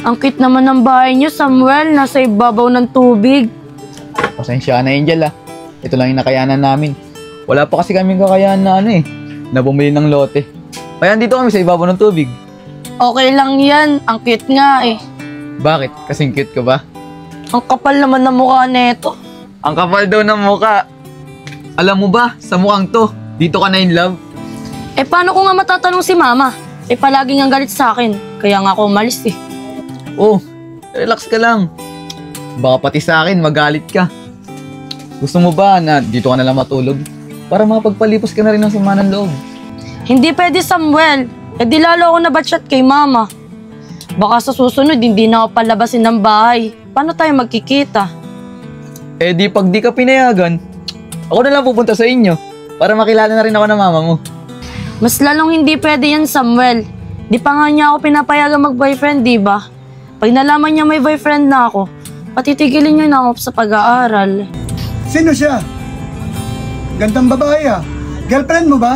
Ang cute naman ng bahay niyo, Samuel. Nasa ibabaw ng tubig. Pasensya na, Angel ah. Ito lang yung nakayanan namin. Wala pa kasi kaming kakayanan na na bumili ng lote. Kaya dito kami sa ibabaw ng tubig. Okay lang yan. Ang cute nga eh. Bakit? Kasing cute ka ba? Ang kapal naman ng mukha neto. Ang kapal daw ng mukha. Alam mo ba, sa mukhang to, dito ka na in love? Eh paano ko nga matatanong si mama? Eh palaging ang galit sa akin. Kaya nga ako umalis eh. Oh, relax ka lang. Baka pati sa akin magalit ka. Gusto mo ba na dito ka na lang matulog? Para mapagpalipos ka na rin ng sama ng loob. Hindi pwede, Samuel. Eh di lalo ako nabatchat kay mama. Baka sa susunod hindi na ako palabasin ng bahay. Paano tayo magkikita? Eh di pag di ka pinayagan, ako na lang pupunta sa inyo para makilala na rin ako ng mama mo. Mas lalong hindi pwede yan, Samuel. Di pa nga niya ako pinapayagan mag-boyfriend, di ba? Pag nalaman niya may boyfriend na ako, patitigilin niya na ako sa pag-aaral. Sino siya? Gandang babae ah. Girlfriend mo ba?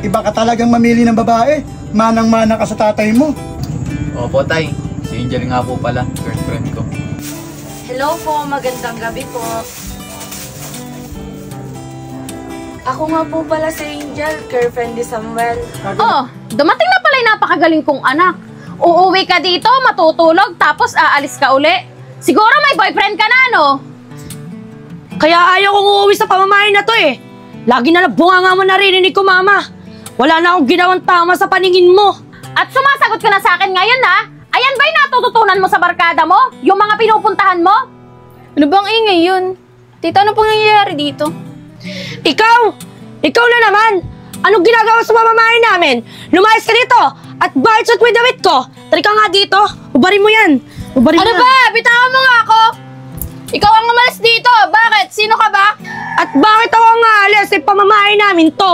Iba ka talagang mamili ng babae. Manang-mana ka sa tatay mo. Opo, tay. Si Angel nga po pala, girlfriend ko. Hello po, magandang gabi po. Ako nga po pala si Angel, girlfriend ni Samuel. Oh, dumating na pala yung napakagaling kong anak. Uuwi ka dito, matutulog, tapos aalis ka uli. Siguro may boyfriend ka na, no? Kaya ayaw kong uuwi sa pamamahay na to eh. Lagi na lang bunganga mo naririnig ko, mama. Wala na akong ginawang tama sa paningin mo. At sumasagot ka na sa akin ngayon, ha? Ayan ba yung natututunan mo sa barkada mo? Yung mga pinupuntahan mo? Ano bang ingay yun? Tita, ano pong nangyayari dito? Ikaw! Ikaw na naman! Anong ginagawa sa pamamahay namin? Lumayas ka dito! At bakit shoot with the wit ko? Tari ka nga dito! Ubarin mo yan! Ubarin Ano mo ba? Bitawan mo nga ako! Ikaw ang umalis dito! Bakit? Sino ka ba? At bakit ako nga alis sa pamamahay namin to?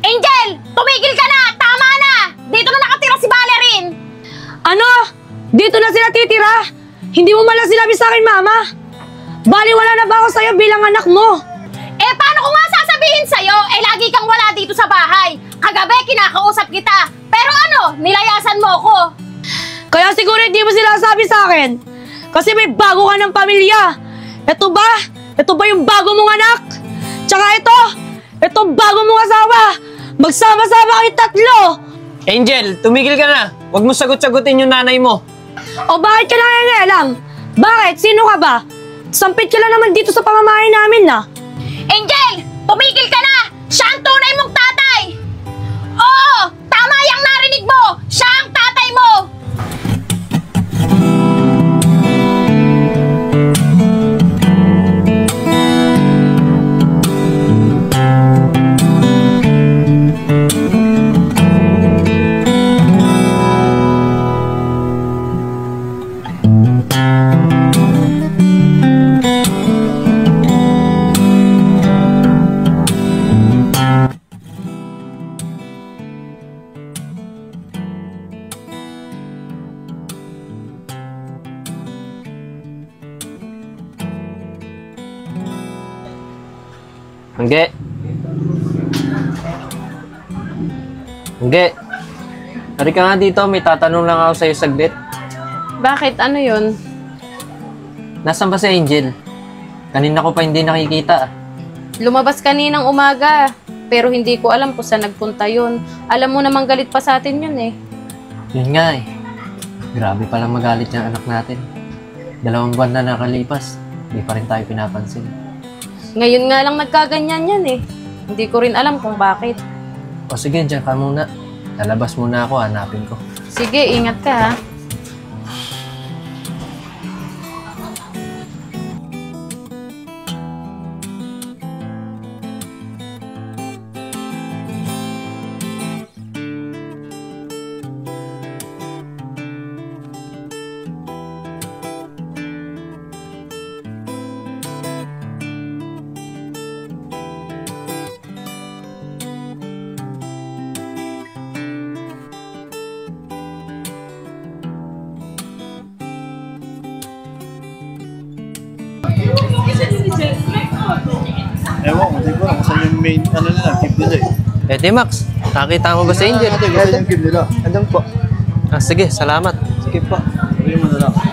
Angel! Tumigil ka na! Tama na! Dito na nakatira si Valerie! Ano? Dito na sila titira? Hindi mo malang sinabi sa akin, mama? Baliwala na ba ako sa'yo bilang anak mo? Eh, paano ko nga sasabihin sa'yo? Eh, lagi kang wala dito sa bahay. Kagabi, kinakausap kita. Pero ano, nilayasan mo ko. Kaya siguro hindi mo sinasabi sa akin. Kasi may bago ka ng pamilya. Ito ba? Ito ba yung bago mong anak? Tsaka itong bago mong asawa. Magsama-sama kayong tatlo. Angel, tumigil ka na. Huwag mo sagot-sagutin yung nanay mo. O bakit ka nangangalam? Bakit? Sino ka ba? Sampit ka lang naman dito sa pamamahay namin na. Angel! Tumigil ka na! Siya ang tunay mong tatay! Oo! Tama yung narinig mo! Siya ang tatay mo! Angge. Angge. Halika nga dito, may tatanong lang ako sa'yo saglit. Bakit? Ano yun? Nasaan ba si Angel? Kanina ko pa hindi nakikita. Lumabas kaninang umaga. Pero hindi ko alam kung saan nagpunta yun. Alam mo namang galit pa sa atin yun eh. Yun nga eh. Grabe palang magalit yung anak natin. 2 buwan na nakalipas, hindi pa rin tayo pinapansin. Ngayon nga lang nagkaganyan yan eh. Hindi ko rin alam kung bakit. O sige, dyan ka muna. Lalabas muna ako, hanapin ko. Sige, ingat ka ha. Ewan ko, di ko kung saan yung main, keep nila eh. Max, nakita mo ba si Angel? Saan yung keep nila? Andun po. Ah, sige, salamat. Okay pa. Sabihin mo na lang.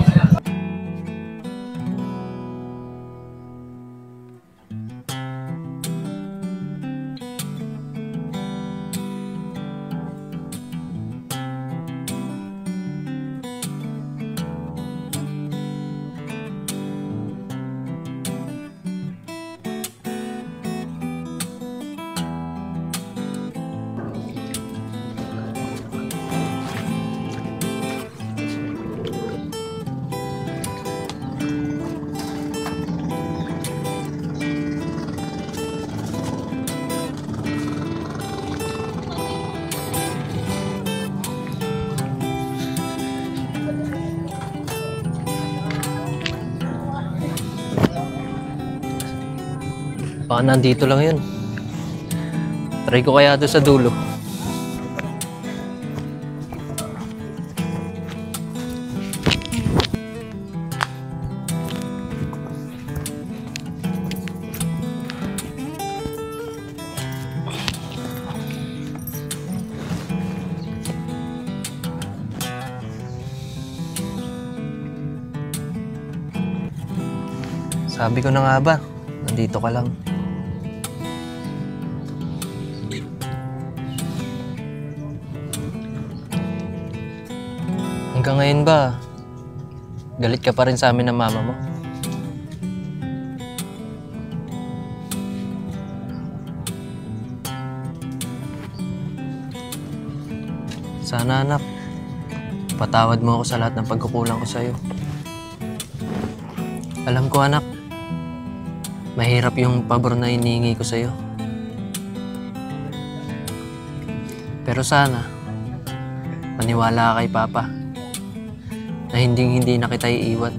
Baka nandito lang yun. Try ko kaya doon sa dulo. Sabi ko na nga ba, nandito ka lang. Hanggang ngayon ba, galit ka pa rin sa amin ng mama mo? Sana anak, patawad mo ako sa lahat ng pagkukulang ko sa'yo. Alam ko anak, mahirap yung pabor na hinihingi ko sa'yo. Pero sana, maniwala ka kay Papa na hindi na kita iiwan.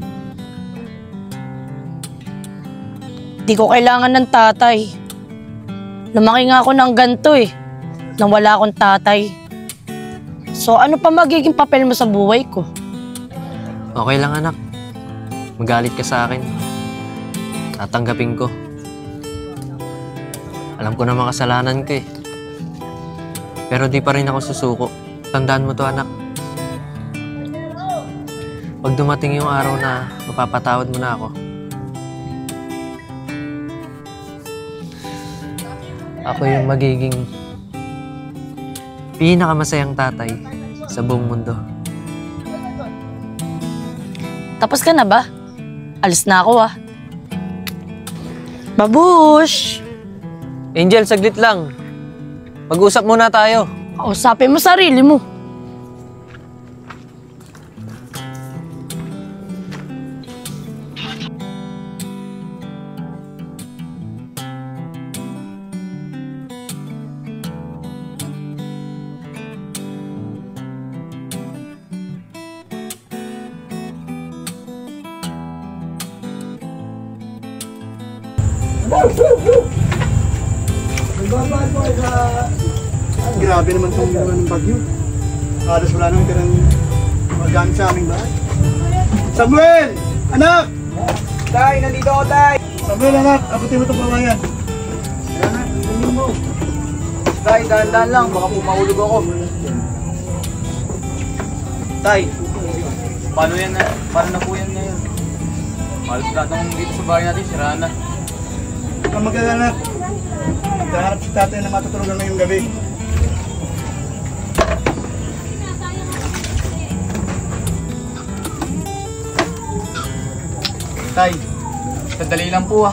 Di ko kailangan ng tatay. Lumaki nga ako ng ganito nang wala akong tatay. So ano pa magiging papel mo sa buhay ko? Okay lang anak, magalit ka sa akin. Tatanggapin ko. Alam ko naman kasalanan ko Pero di pa rin ako susuko. Tandaan mo to anak. Pag dumating yung araw na mapapatawad mo na ako, ako yung magiging pinakamasayang tatay sa buong mundo. Tapos ka na ba? Alis na ako Babush! Angel, saglit lang. Mag-usap muna tayo. Kausapin mo sarili mo. Grabe naman itong ng bagyo. Halos wala nang tirang magamit sa aming bahay. Samuel! Anak! Tay, nandito ako, Tay! Samuel, anak! Abutin mo itong kawayan. Anak, tingin mo. Tay, dahan-dahan lang. Baka pumahulog ako. Tay, paano yan na? Paano na po yan ngayon? Halos lahat ng dito sa bahay natin, siraan na. Huwag kang mag-alala, anak. Maghahanap si tatay na matutulugan ngayong gabi. Tay, sandali lang po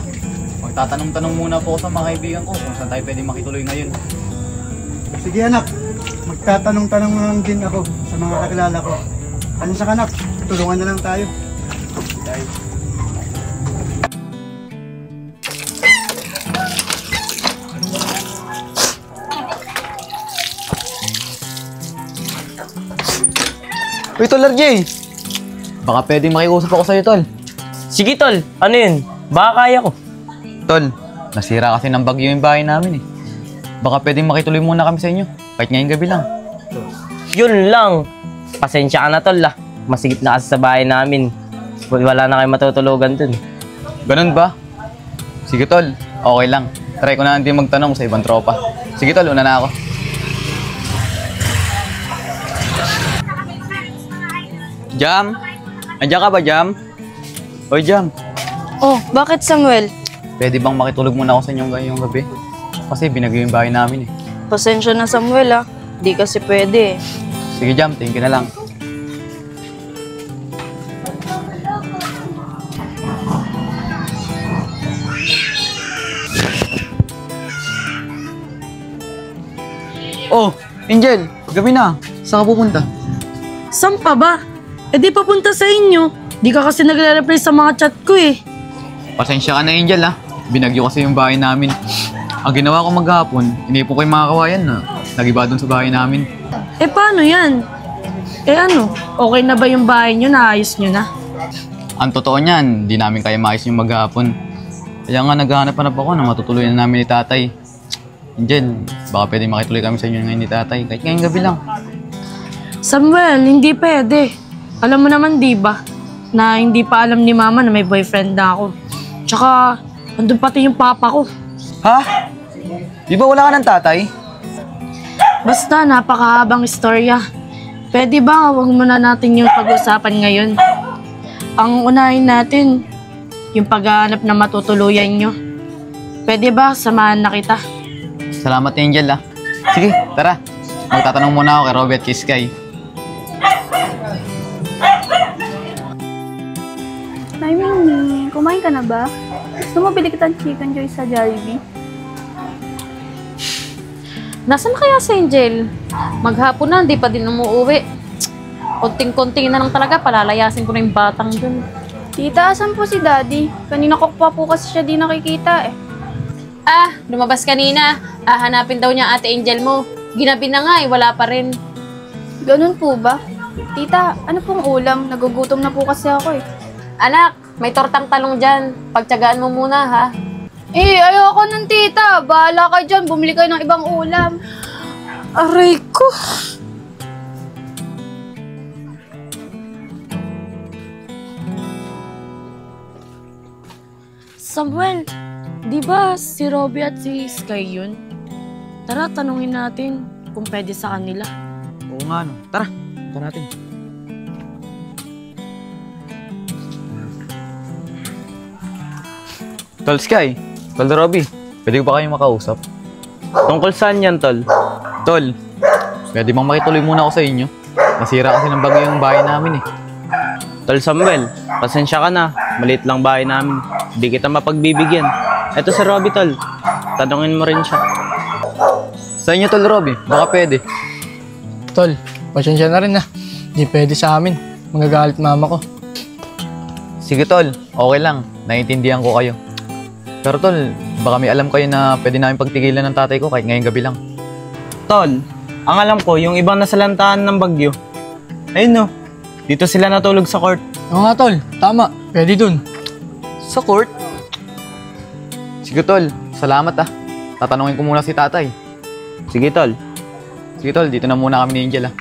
Magtatanong-tanong muna po ako sa mga kaibigan ko kung saan tayo pwede makituloy ngayon. Sige anak, magtatanong-tanong lang din ako sa mga kakilala ko. Ano sa kanak? Tulungan na lang tayo. Tay. Uy, Tol RJ! Baka pwedeng makiusap ako sa'yo, Tol. Sige tol, ano yun? Baka kaya ko. Tol, nasira kasi ng bagyo yung bahay namin Baka pwedeng makituloy muna kami sa inyo, kahit ngayong gabi lang. Yun lang. Pasensya ka na tol Masigit na kasi sa bahay namin. Wala na kayo matutulugan dun. Ganun ba? Sige Tol, okay lang. Try ko na din magtanong sa ibang tropa. Sige Tol, una na ako. Jam? Andiyan ka ba, Jam? Oy, Jam. Oh, bakit Samuel? Pwede bang makitulog muna ako sa inyo ngayong gabi? Kasi binagyo yung bahay namin eh. Pasensya na Samuel ah. Di kasi pwede eh. Sige, Jam. Thank you na lang. Oh, Angel. Gabi na. Saan ka pupunta? Saan pa ba? Eh di papunta sa inyo. Di ka kasi nagre-reply sa mga chat ko eh. Pasensya ka na, Angel ha. Binagyo kasi yung bahay namin. Ang ginawa ko maghapon, inipon ko yung mga kawayan na nagiba dun sa bahay namin. Eh paano yan? Eh ano, okay na ba yung bahay nyo? Naayos nyo na? Ang totoo niyan, di namin kaya maayos yung maghapon. Kaya nga naghahanap-hanap ako na matutuloy na namin ni tatay. Angel, baka pwede makituloy kami sa inyo ngayon ni tatay. Kahit ngayong gabi lang. Samuel, hindi pwede. Alam mo naman di ba na hindi pa alam ni mama na may boyfriend na ako. Tsaka, andun pati yung papa ko. Ha? Di ba wala ka ng tatay? Basta, napakahabang istorya. Pwede ba huwag muna natin yung pag-usapan ngayon? Ang unahin natin, yung paghahanap na matutuluyan nyo. Pwede ba samahan na kita? Salamat, Angel ha. Sige, tara. Magtatanong muna ako kay Robert kay Sky. Nay Mimi, kumain ka na ba? Gusto mo bili kitang Chicken Joy sa Jollibee? Nasaan na kaya si Angel? Maghapon na, hindi pa din umuwi. Konting-konting na lang talaga, palalayasin ko na yung batang dun. Tita, asan po si Daddy? Kanina ko pa po kasi siya di nakikita eh. Ah, lumabas kanina. Hanapin daw niya ate Angel mo. Ginabi na nga eh, wala pa rin. Ganun po ba? Tita, ano pong ulam? Nagugutom na po kasi ako eh. Anak, may tortang talong dyan. Pagtyagaan mo muna ha. Eh, ayoko nun tita. Bahala kayo dyan. Bumili kayo ng ibang ulam. Aray ko! Samuel, di ba si Robby at si Sky yun? Tara, tanungin natin kung pwede sa kanila. Oo nga no. Tara, punta natin. Tol Sky, Tol Robby, pwede ko ba kayong makausap? Tungkol saan yan, tol? Tol, pwede bang makituloy muna ako sa inyo? Nasira kasi ng bagyo yung bahay namin eh. Tol Samuel, pasensya ka na. Maliit lang bahay namin. Hindi kita mapagbibigyan. Eto si Robby, tol. Tanungin mo rin siya. Sa inyo, Tol Robby, baka pwede. Tol, pasensya na rin na. Hindi pwede sa amin. Magagalit mama ko. Sige, Tol, okay lang. Naiintindihan ko kayo. Pero Tol, baka may alam kayo na pwede namin pagtigilan ng tatay ko kahit ngayong gabi lang. Tol, ang alam ko, yung ibang nasalantaan ng bagyo. Ayun no, dito sila natulog sa court. Oo nga tol, tama. Pwede dun. Sa court? Sige, Tol, salamat ah. Tatanungin ko muna si tatay. Sige, tol. Sige, Tol, dito na muna kami ni Angel ah.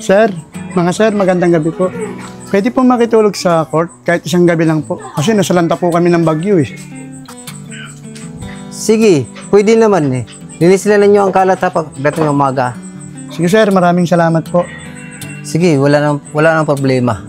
Sir, mga sir, magandang gabi po. Pwede po makitulog sa court kahit isang gabi lang po. Kasi nasalanta po kami ng bagyo eh. Sige, pwede naman eh. Linisin na ninyo ang kalat ha pagdating ng umaga. Sige sir, maraming salamat po. Sige, wala nang problema.